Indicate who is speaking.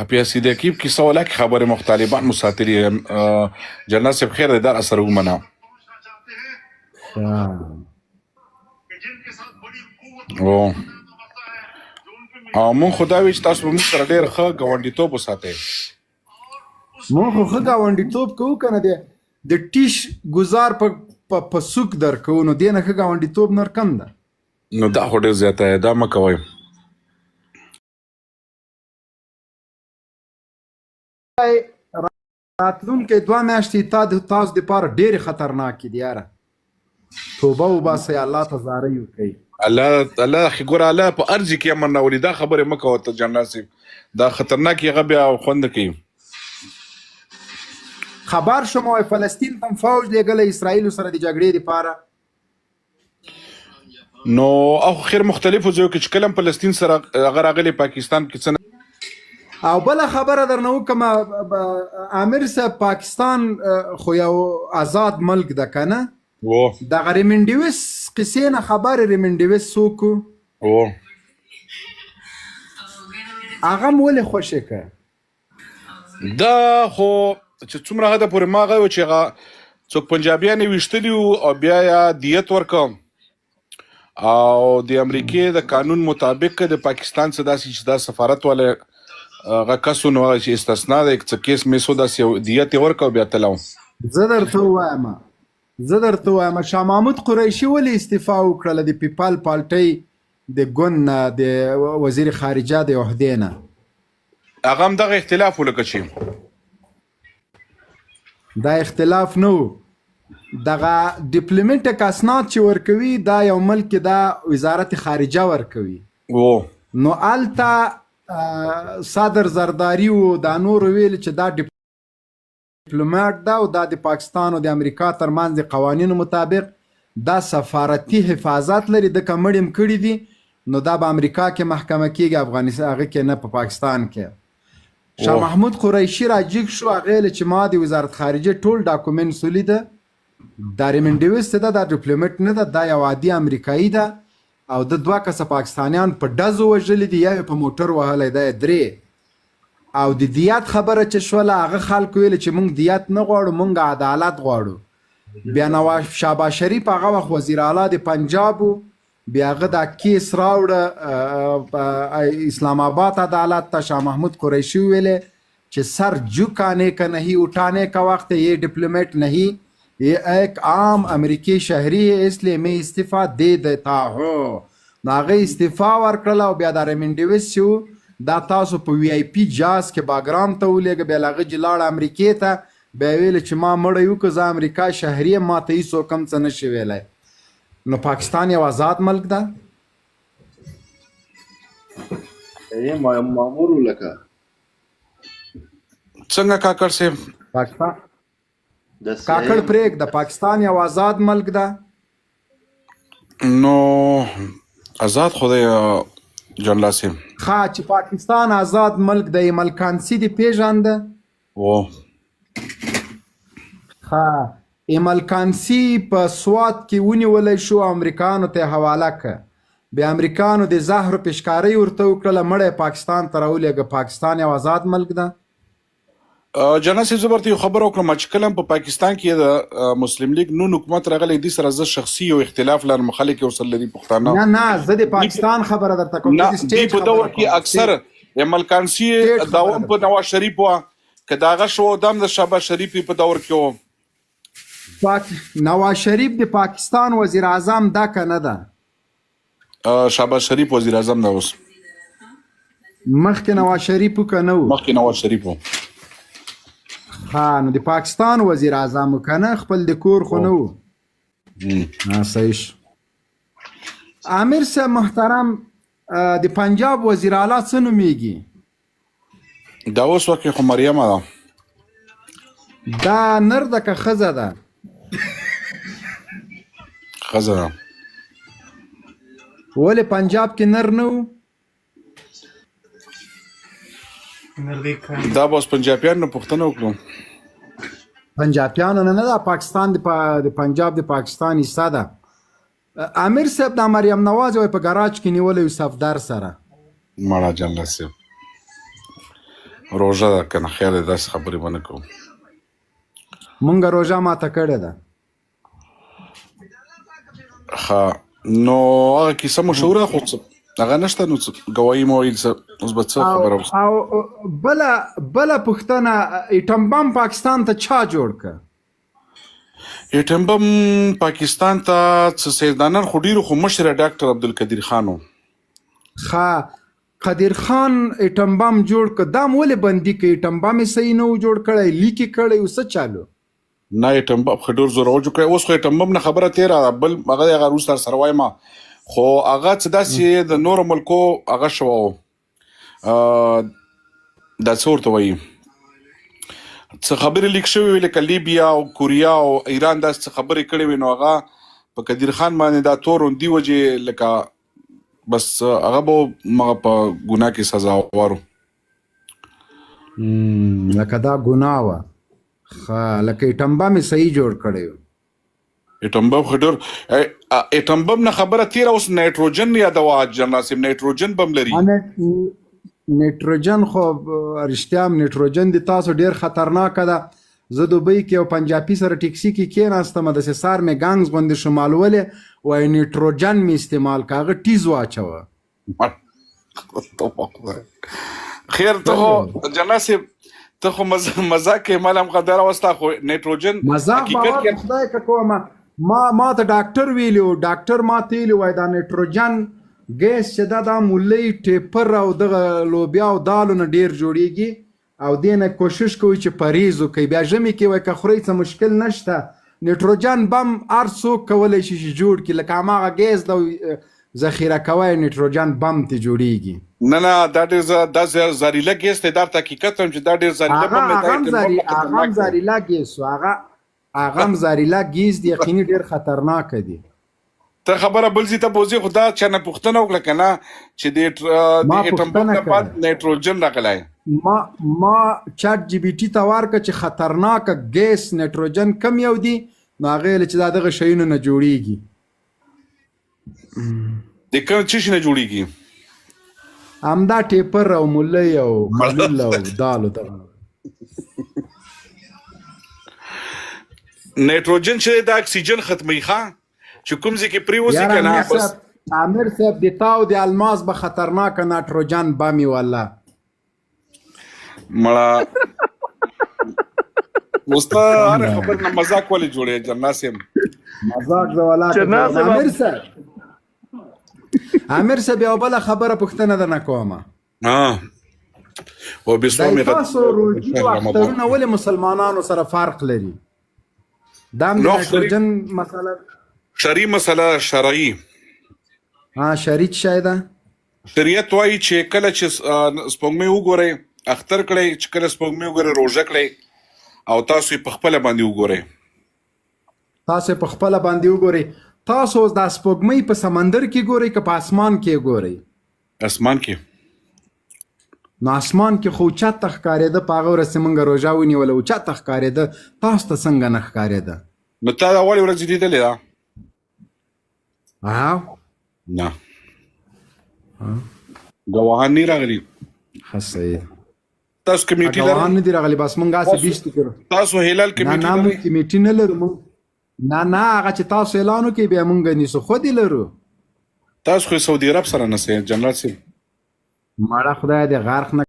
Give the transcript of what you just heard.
Speaker 1: په سیده کیب کې سواله کې خبره مختلفان مساتری جنرال صاحب خیر دار اثر ومنه او مون خدا وی چې تاسو به موږ سره ډېر ښه ګاونډیتوب وساتئ.
Speaker 2: مونږ خو ښه ګاونډیتوب کوو که نه د ټیش ګزار په سوک درکوو نو دې نه ښه ګاونډیتوب نور کم ده.
Speaker 1: نو دا خو ډېر زیاته دی، دا مه کوئ.
Speaker 2: راتلونکې 2 میاشتې تاسو دپاره ډېرې خطرناکې دي یاره. توبه وباسئ، الله ته زارۍ وکئ.
Speaker 1: الله ګوره الله په ارض کې امر راولي. دا خبرې مه کوه ته جنرال صاحب، دا خطرناک هغه بیا خوند نه کوي.
Speaker 2: خبر شوم وای فلسطین ته هم فوج لېږلی اسرائیلو سره د جګړې دپاره.
Speaker 1: نو او خیر مختلفو ځایو کې چې کله هم فلسطین سره هغه راغلی پاکستان کې څه
Speaker 2: او بله خبره درنه وکړم امیر صاحب، پاکستان خو یو آزاد ملک ده که نه؟ دغه ریمنډیوس قصې نه خبر ریمنډیوس څوک و؟ هغه م ولې خوشې که؟
Speaker 1: دا خو چې څومره حده پورې ما هغه و چې هغه څوک پنجابیان یې ویشتلي وو او بیا یې دیت ورکړه او د امریکې د قانون مطابق د پاکستان څه داسې چې دا سفارت والا هغه کس و نو هغه چې استثنا دی څه کیس میس و داسې دیت یې ورکړه او بیا تللی و.
Speaker 2: زه درته ووایم شاه محمود قریشي ولې استعفا وکړله د پیپال پالټۍ د ګوند نه د وزیر خارجه د عهدې نه؟
Speaker 1: هغه هم دغه اختلاف و لکه چې
Speaker 2: دا اختلاف نه و، دغه ډیپلوماټیک اسناد چې ورکوي دا یو ملک دا وزارت خارجه ورکوي. نو هلته صدر زرداری و دا نور ویل چې دا ډیپلوماټ ده او دا د پاکستان او د امریکا ترمنځ د قوانینو مطابق دا سفارتي حفاظت لري، دکه مړیم کړي دي نو دا به امریکا کې محکمه کیږي، افغانستان هغه کې نه، په پاکستان کې. شاه محمود قریشي راجګ شو، هغه ویل چې ما د وزارت خارجه ټول ډاکومنټس ولیده، دا ریمنډیوس ده، دا ډیپلوماټ نه ده، دا یو عادي امریکایي ده او د 2 کسه پاکستانیان په ډزو وژلي دي، یا په موټر وهلی دی 3. او د دیات خبره چې شوله هغه خلکو ویل چې موږ دیات نه غواړو، موږ عدالت غواړو. بیا نواز شهباز شریف هغه وخت وزیر اعلی د پنجاب و، بیا هغه دا کیس راوړه اسلام آباد عدالت ته. شاه محمود قریشی ویلے چې سر جھکانے کا نہیں اٹھانے کا وقت ہے، یہ ڈپلومیٹ نہیں، یہ ایک عام امریکی شہری ہے، اس لیے میں استعفا دے دیتا ہوں. نو هغه استعفا ورکړله او بیا دا ریمنډیوس چې و دا تاسو په وی آی پي جاز کې باګرام ته ولېږه، بیا هغه چې لاړه امریکې ته، بیا ویل چې ما مړی و که زه امریکا شهري یم، ما ته هېڅوک هم څه نشي ویلی. نو پاکستان یو آزاد ملک ده.
Speaker 3: مامور لکه
Speaker 1: څنګه کاکړ صاحب
Speaker 2: پاکستان کاکړ پرېږده، پاکستان یو آزاد ملک ده.
Speaker 1: نو آزاد خو دی جنرال صاحب.
Speaker 2: ښه چې پاکستان آزاد ملک د ایملکانسي دې پېژانده؟ ښه ایملکانسي په سوات کې ونیولی شو، امریکانو ته یې حواله که، بیا امریکانو د زهرو پیشکارۍ ورته وکړله، مړی پاکستان ته راولېږه. پاکستان یو آزاد ملک ده.
Speaker 1: جنرال صاحب زه برته یو خبره وکړم چې کله په پاکستان کې د مسلم لیگ نون حکومت راغلی دې سره زه شخصي یو اختلاف لرم، خلک یې ورسره لري پښتانه.
Speaker 2: نه زه د پاکستان خبره درته کوم.
Speaker 1: دې په دور کې اکثر ایملکانسي دوام په نواز شریف وه، که د هغه شو دم د شهباز شریف په دور کې و.
Speaker 2: نواز شریف د پاکستان وزیر اعظم ده که نه ده؟
Speaker 1: شهباز شریف وزیر اعظم ده اوس.
Speaker 2: مخکې نواز شریف و که نه و؟
Speaker 1: مخکې نواز شریف و.
Speaker 2: ها نو د پاکستان وزیر اعظم و که نه، خپل د کور خو نه و. صحیح شو. امیر صاحب محترم، د پنجاب وزیر اعلی څه نومیږي؟
Speaker 1: دا اوس وخت کې خو مریم ده.
Speaker 2: دا نر ده که ښځه ده؟
Speaker 1: ښځه ده.
Speaker 2: ولې پنجاب کې نر نه و؟
Speaker 1: دا به اوس پنجابیان نه پوښتنه وکړو.
Speaker 2: پنجابیانو نه ده، پاکستان د پنجاب د پاکستان حصه ده. امیر صاحب دا مریم نواز په ګراج کې نیولی یو صفدر سره.
Speaker 1: مړه جنرال صاحب روژه ده که نه خیر دی داسې خبرې به نه کوو.
Speaker 2: مونږ روژه ماته کړې ده.
Speaker 1: ښه نو هغه کیسه مشهوره خو هغه نشته نو ګواهي مو ویل څه اوس به څه خبره وشي.
Speaker 2: او بله پوښتنه ایټم بم پاکستان ته چا جوړ کړ؟
Speaker 1: ایټم بم پاکستان ته څه سیدانان خو ډېرو خو مشره ډاکټر عبدالقدیر خان و.
Speaker 2: ښه قدیر خان ایټم بم جوړ کړ. دا م ولې بندي کړ؟ ایټم بم یې صحیح نه و جوړ کړی، لیک یې کړی و، څه چالو؟
Speaker 1: نه ایټم بم خو ډېر زوروره جوړ کړی. اوس خو ایټم بم نه خبره تېره ده، بل هغه دی هغه وروسته سره وایم خو هغه څه داسې د نورو ملکو هغه شوه و دا څه ورته وایي څه خبرې لیک شوې وې لکه لیبیا او کوریا او ایران داسې څه خبرې کړې وې نو هغه په قدیر خان باندې دا تور دې وجې لکه بس هغه به مغه په ګناه کې سزاوار و.
Speaker 2: لکه دا ګناه وه. ښه لکه ایټم بم یې صحیح جوړ کړی و.
Speaker 1: ایټم بم خو ډېر ایټم بم نه خبره تېره اوس نایټروجن یادوه جنرال صاحب. نایټروجن بم لري.
Speaker 2: نایټروجن خو رښتیا هم نایټروجن د تاسو ډېر خطرناکه ده. زه دوبۍ کې یو پنجابي سره ټیکسي کې کېناستم، داسې سار مې ګانګز غوندې شمالولې، وایي نایټروجن مې استعمال که هغه ټیز واچوه.
Speaker 1: خیر ته خو جنرال صاحب ته خو مزاق کې مال هم قدر وستا خو نایټروجن
Speaker 2: مزاق باور خدای که کومه ما ته ډاکټر ویلي و، ډاکټر ما ته ویلي وایي دا نایټروجن ګیس چې دا مولۍ ټیپر او دغه لوبیا او دالو نه ډېر جوړیږي او دې نه کوشش کوي چې پرهیز وکړي. بیا ژمي کې وایي که خورئ څه مشکل نشته. نایټروجن بم هر څوک کولی شي چې جوړ کړي، لکه هماغه ګیس د ذخیره کوی نایټروجن بم ته جوړیږي.
Speaker 1: نه دا ډېر زهریله ګیس دی. دا حقیقت هم چې دا ډېر زهریله بم دی.
Speaker 2: هغه هم زهریله ګیس و، هغه هم زهریله ګیس دی، یقیني ډېر خطرناکه دی.
Speaker 1: ته خبره بل ځای ته بوځې خو دا چا نه پوښتنه وکړه که نه چې د ایټم بم نه بعد نایټروجن راغلی.
Speaker 2: ما چاټ جی بي ټي ته ورکړه چې خطرناکه ګیس نایټروجن کم یو دی، نو هغې ویل چې دا دغه شیونو نه جوړیږي.
Speaker 1: د کوم څه شي نه جوړیږي؟
Speaker 2: همدا ټیپر او مولۍ او ملول او دالو دغه
Speaker 1: نایټروجن چې د اکسیجن ختموي ښه چې کوم ځای کې پرېوځي که نه بس.
Speaker 2: امیر صاحب د تا او د الماس به خطرناکه نایټروجن بم وي والله.
Speaker 1: مړه اوس ته هره خبر نه مذاق ولې جوړې جنرال صاحب؟
Speaker 2: مذاق زه ولاکه امیر صاحب یو بله خبره پوښتنه درنه کومه. تاسو روژې او اخترونه ولې مسلمانانو سره فرق لري؟ دا هم د نایټروجن مسله
Speaker 1: شرعي مسله شرعي
Speaker 2: شرعي څه شی ده؟
Speaker 1: شریعت وایي چې کله چې سپوږمۍ وګورئ اختر کړئ، چې کله سپوږمۍ وګورئ روژه کړئ او تاسو یې په خپله باندې وګورئ.
Speaker 2: تاسو یې په خپله باندې وګورئ. تاسو اوس دا سپوږمۍ په سمندر کې ګورئ که په اسمان کې ګورئ؟
Speaker 1: اسمان کې.
Speaker 2: نو اسمان کې خو اوچته ښکارېده، په هغه ورځ چې موږ روژه ونیوله اوچته ښکارېده، تاسو ته څنګه نه ښکارېده؟
Speaker 1: نو تا د اولې ورځې لیدلې ده؟ نه ګواهان نه راغلي.
Speaker 2: ښه صحیح.
Speaker 1: تاسو کمیټي لرئ؟
Speaker 2: ګواهان نه دي راغلي، بس موږ هسې بیشتې کړو.
Speaker 1: تاسو هلال کمیټي لرئ؟
Speaker 2: نه موږ کمیټي نه لرو. نه هغه چې تاسو اعلان وکړئ بیا موږ نیسو، خود یې لرو.
Speaker 1: تاسو خو سعودي عرب سره نسئ جنرال صاحب؟
Speaker 2: مړه خدای دې غرق نه